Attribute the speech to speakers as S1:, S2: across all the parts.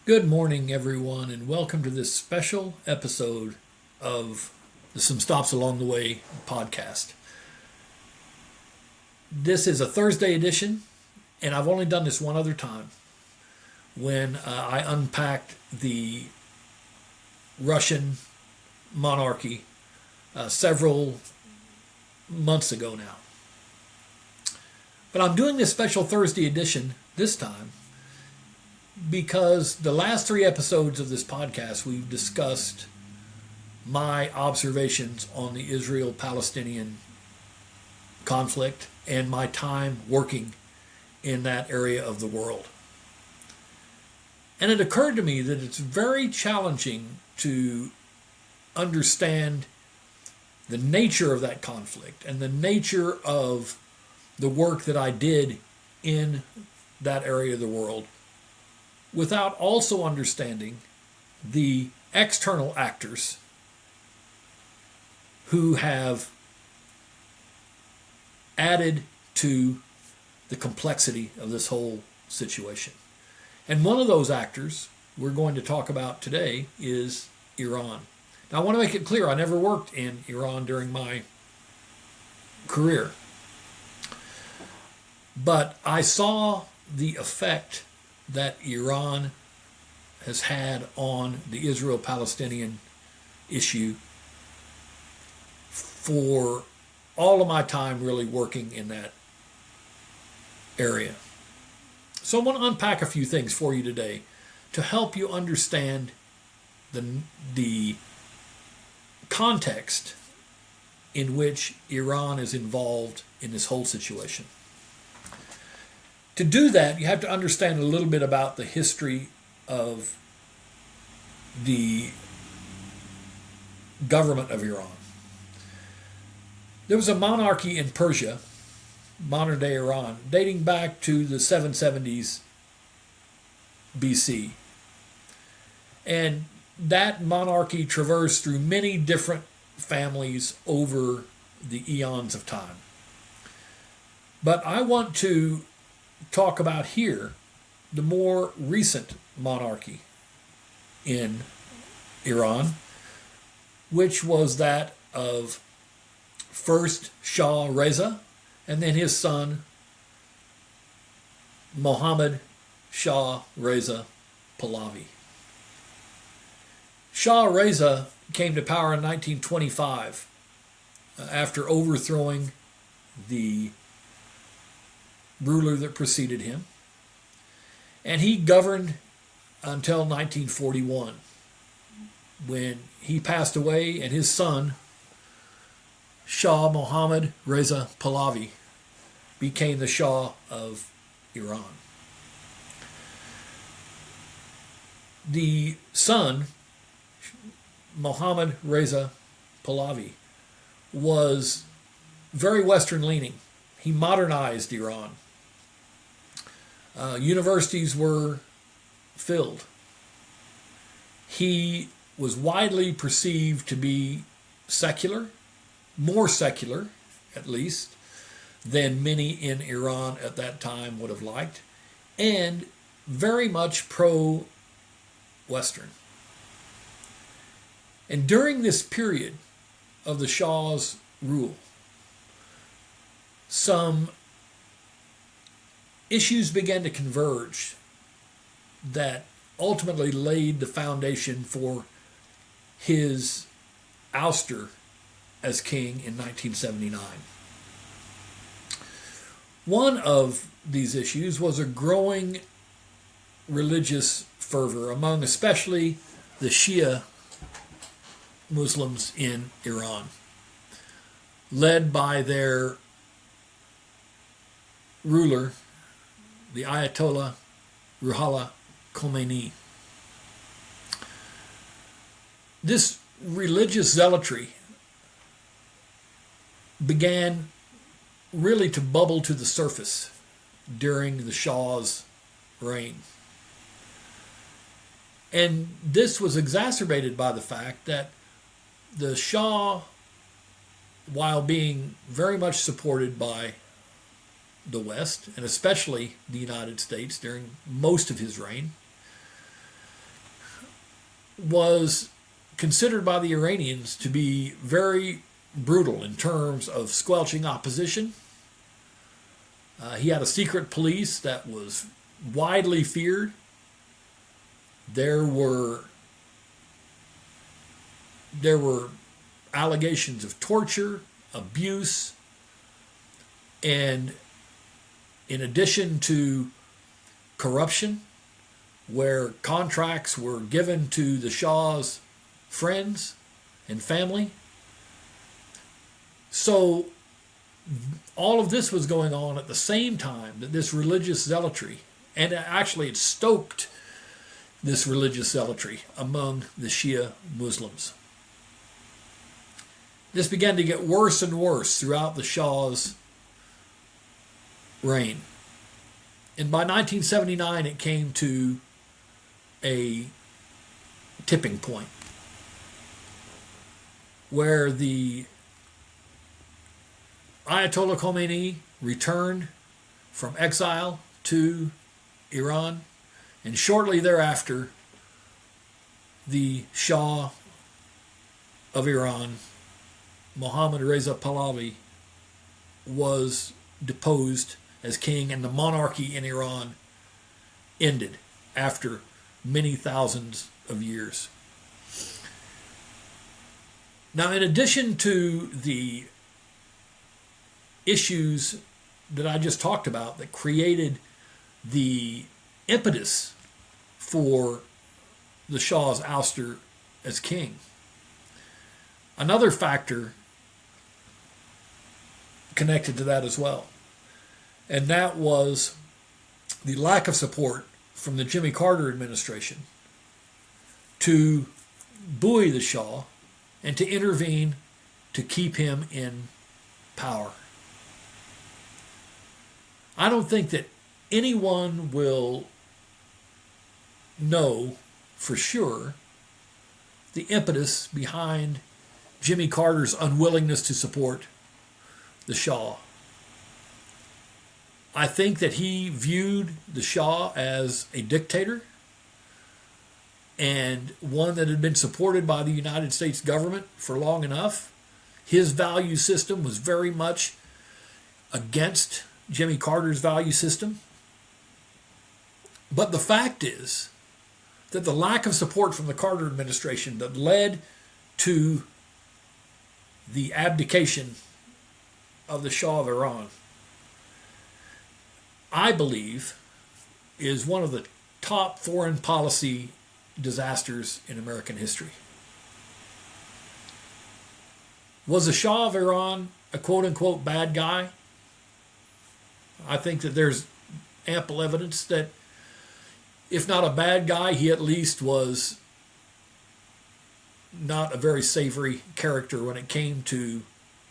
S1: Good morning, everyone, and welcome to this special episode of the Some Stops Along the Way podcast. This is a Thursday edition, and I've only done this one other time when I unpacked the Russian monarchy several months ago now. But I'm doing this special Thursday edition this time because the last three episodes of this podcast we've discussed my observations on the Israel-Palestinian conflict and my time working in that area of the world. And it occurred to me that it's very challenging to understand the nature of that conflict and the nature of the work that I did in that area of the world without also understanding the external actors who have added to the complexity of this whole situation. And one of those actors we're going to talk about today is Iran. Now, I want to make it clear, I never worked in Iran during my career. But I saw the effect that Iran has had on the Israel-Palestinian issue for all of my time really working in that area. So I want to unpack a few things for you today to help you understand the context in which Iran is involved in this whole situation. To do that, you have to understand a little bit about the history of the government of Iran. There was a monarchy in Persia, modern-day Iran, dating back to the 770s BC. And that monarchy traversed through many different families over the eons of time. But I want to talk about here the more recent monarchy in Iran, which was that of first Shah Reza and then his son Mohammad Shah Reza Pahlavi. Shah Reza came to power in 1925 after overthrowing the ruler that preceded him, and he governed until 1941 when he passed away and his son Shah Mohammad Reza Pahlavi became the Shah of Iran. The son, Mohammad Reza Pahlavi, was very Western leaning. He modernized Iran. Universities were filled. He was widely perceived to be secular, more secular, at least, than many in Iran at that time would have liked, and very much pro-Western. And during this period of the Shah's rule, some issues began to converge that ultimately laid the foundation for his ouster as king in 1979. One of these issues was a growing religious fervor among especially the Shia Muslims in Iran, led by their ruler, the Ayatollah Ruhollah Khomeini. This religious zealotry began really to bubble to the surface during the Shah's reign. And this was exacerbated by the fact that the Shah, while being very much supported by the West, and especially the United States during most of his reign, was considered by the Iranians to be very brutal in terms of squelching opposition. He had a secret police that was widely feared. There were allegations of torture, abuse, and in addition to corruption, where contracts were given to the Shah's friends and family. So all of this was going on at the same time that this religious zealotry, and actually it stoked this religious zealotry among the Shia Muslims. This began to get worse and worse throughout the Shah's reign. And by 1979, it came to a tipping point where the Ayatollah Khomeini returned from exile to Iran, and shortly thereafter, the Shah of Iran, Mohammad Reza Pahlavi, was deposed as king, and the monarchy in Iran ended after many thousands of years. Now, in addition to the issues that I just talked about that created the impetus for the Shah's ouster as king, another factor connected to that as well, and that was the lack of support from the Jimmy Carter administration to buoy the Shah and to intervene to keep him in power. I don't think that anyone will know for sure the impetus behind Jimmy Carter's unwillingness to support the Shah. I think that he viewed the Shah as a dictator and one that had been supported by the United States government for long enough. His value system was very much against Jimmy Carter's value system. But the fact is that the lack of support from the Carter administration that led to the abdication of the Shah of Iran, I believe, is one of the top foreign policy disasters in American history. Was the Shah of Iran a quote-unquote bad guy? I think that there's ample evidence that, if not a bad guy, he at least was not a very savory character when it came to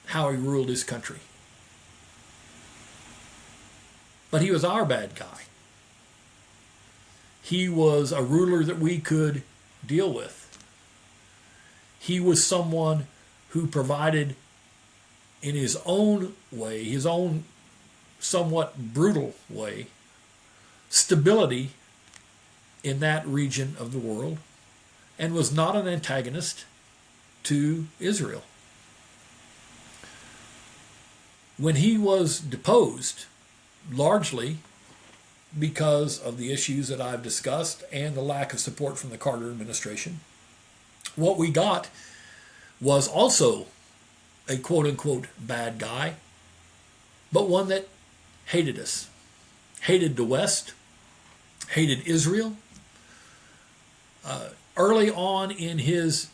S1: how he ruled his country. But he was our bad guy. He was a ruler that we could deal with. He was someone who provided, in his own way, his own somewhat brutal way, stability in that region of the world, and was not an antagonist to Israel. When he was deposed, largely because of the issues that I've discussed and the lack of support from the Carter administration, what we got was also a quote-unquote bad guy, but one that hated us, hated the West, hated Israel. Early on in his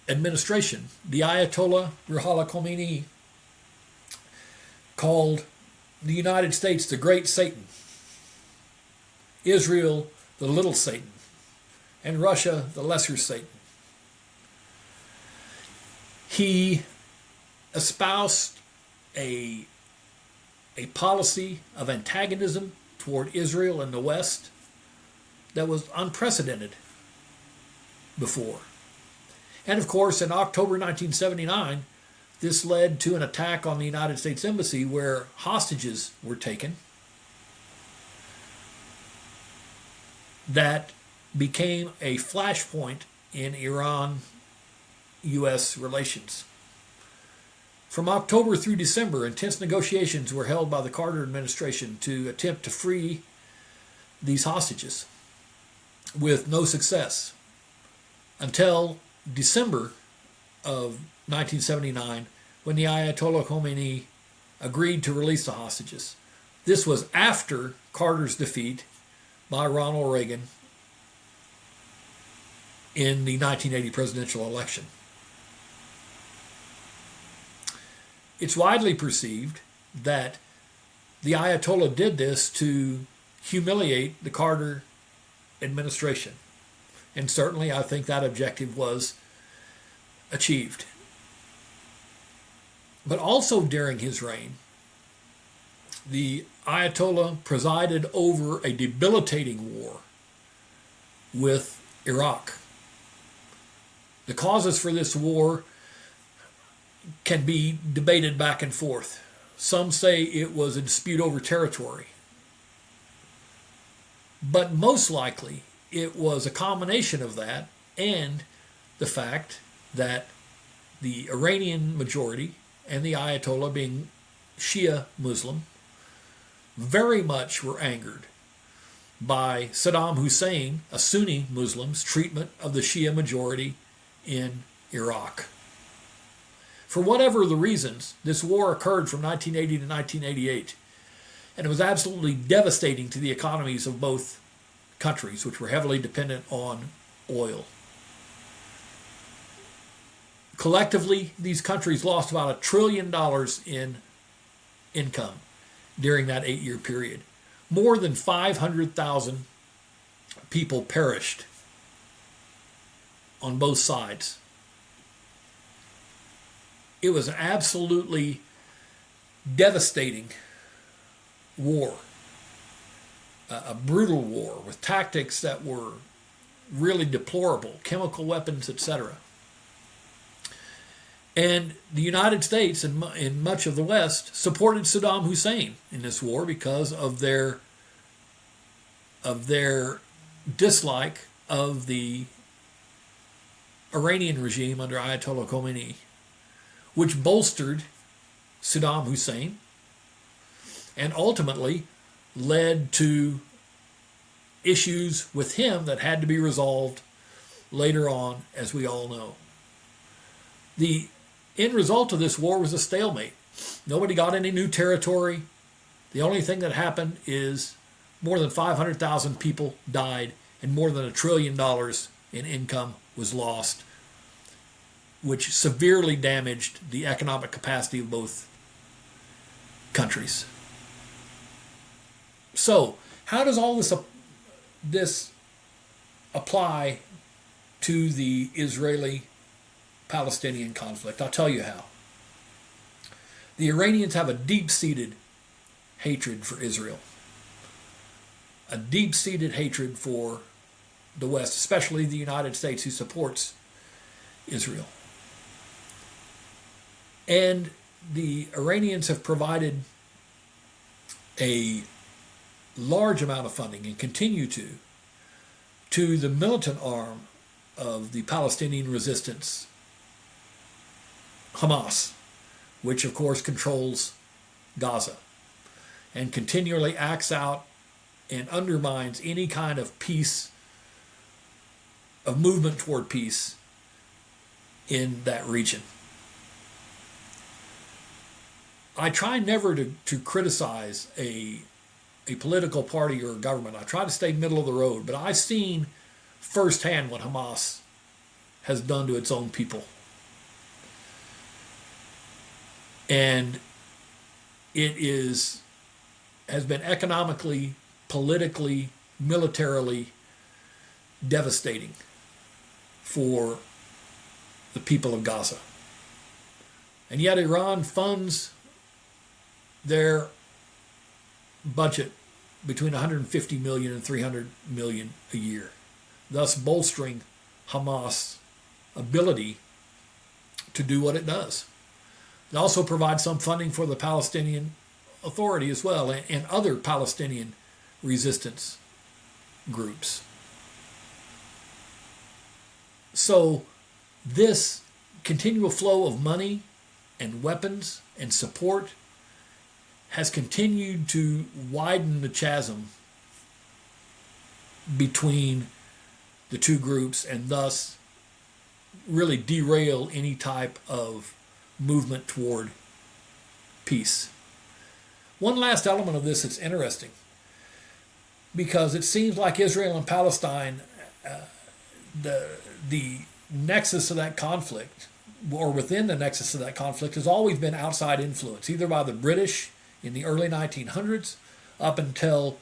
S1: administration, the Ayatollah Ruhollah Khomeini called the United States the Great Satan, Israel the Little Satan, and Russia the Lesser Satan. He espoused a policy of antagonism toward Israel and the West that was unprecedented before. And of course, in October 1979, this led to an attack on the United States Embassy where hostages were taken that became a flashpoint in Iran-U.S. relations. From October through December, intense negotiations were held by the Carter administration to attempt to free these hostages, with no success, until December of 1979, when the Ayatollah Khomeini agreed to release the hostages. This was after Carter's defeat by Ronald Reagan in the 1980 presidential election. It's widely perceived that the Ayatollah did this to humiliate the Carter administration. And certainly I think that objective was achieved. But also during his reign, the Ayatollah presided over a debilitating war with Iraq. The causes for this war can be debated back and forth. Some say it was a dispute over territory. But most likely it was a combination of that and the fact that the Iranian majority and the Ayatollah, being Shia Muslim, very much were angered by Saddam Hussein, a Sunni Muslim's treatment of the Shia majority in Iraq. For whatever the reasons, this war occurred from 1980 to 1988, and it was absolutely devastating to the economies of both countries, which were heavily dependent on oil. Collectively, these countries lost about $1 trillion in income during that 8-year period. More than 500,000 people perished on both sides. It was an absolutely devastating war, a brutal war with tactics that were really deplorable, chemical weapons, etc. And the United States and much of the West supported Saddam Hussein in this war because of their dislike of the Iranian regime under Ayatollah Khomeini, which bolstered Saddam Hussein and ultimately led to issues with him that had to be resolved later on, as we all know. The end result of this war was a stalemate. Nobody got any new territory. The only thing that happened is more than 500,000 people died and more than $1 trillion in income was lost, which severely damaged the economic capacity of both countries. So, how does all this apply to the Israeli-Palestinian conflict? I'll tell you how. The Iranians have a deep-seated hatred for Israel, a deep-seated hatred for the West, especially the United States, who supports Israel. And the Iranians have provided a large amount of funding, and continue to the militant arm of the Palestinian resistance, Hamas, which of course controls Gaza and continually acts out and undermines any kind of peace, of movement toward peace in that region. I try never to criticize a political party or a government. I try to stay middle of the road, but I've seen firsthand what Hamas has done to its own people. And it has been economically, politically, militarily devastating for the people of Gaza. And yet Iran funds their budget between 150 million and 300 million a year, thus bolstering Hamas' ability to do what it does. It also provides some funding for the Palestinian Authority as well, and other Palestinian resistance groups. So this continual flow of money and weapons and support has continued to widen the chasm between the two groups, and thus really derail any type of movement toward peace. One last element of this that's interesting, because it seems like Israel and Palestine, the nexus of that conflict, or within the nexus of that conflict, has always been outside influence, either by the British in the early 1900s up until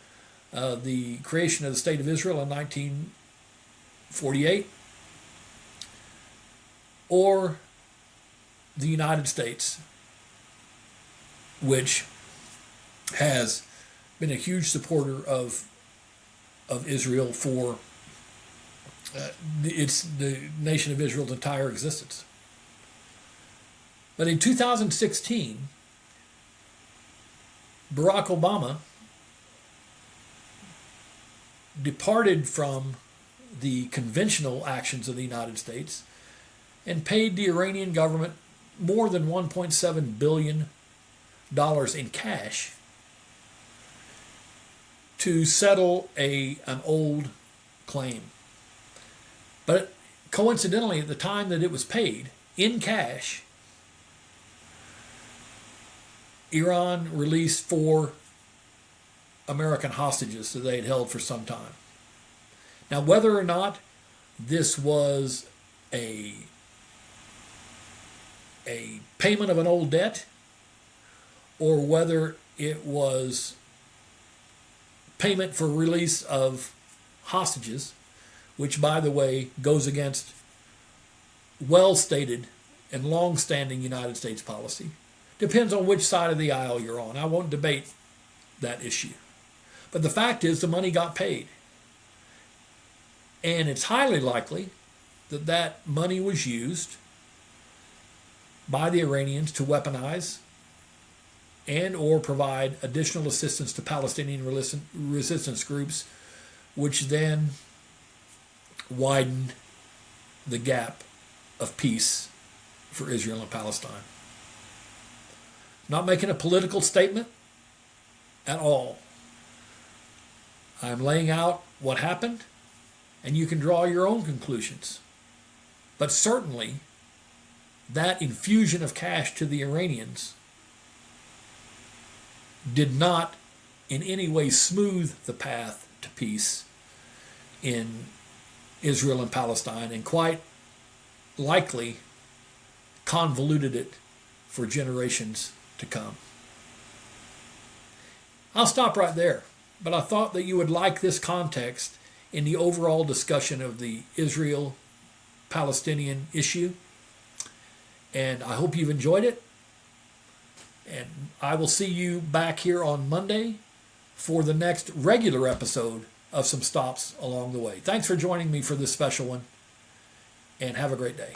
S1: the creation of the State of Israel in 1948, or the United States, which has been a huge supporter of Israel for the nation of Israel's entire existence. But in 2016, Barack Obama departed from the conventional actions of the United States and paid the Iranian government more than $1.7 billion in cash to settle an old claim. But coincidentally, at the time that it was paid in cash, Iran released 4 American hostages that they had held for some time. Now, whether or not this was a payment of an old debt, or whether it was payment for release of hostages, which, by the way, goes against well-stated and long-standing United States policy, depends on which side of the aisle you're on. I won't debate that issue. But the fact is, the money got paid. And it's highly likely that that money was used by the Iranians to weaponize and or provide additional assistance to Palestinian resistance groups, which then widened the gap of peace for Israel and Palestine. Not making a political statement at all. I'm laying out what happened, and you can draw your own conclusions. But certainly, that infusion of cash to the Iranians did not in any way smooth the path to peace in Israel and Palestine, and quite likely convoluted it for generations to come. I'll stop right there, but I thought that you would like this context in the overall discussion of the Israel-Palestinian issue, and I hope you've enjoyed it. And I will see you back here on Monday for the next regular episode of Some Stops Along the Way. Thanks for joining me for this special one, and have a great day.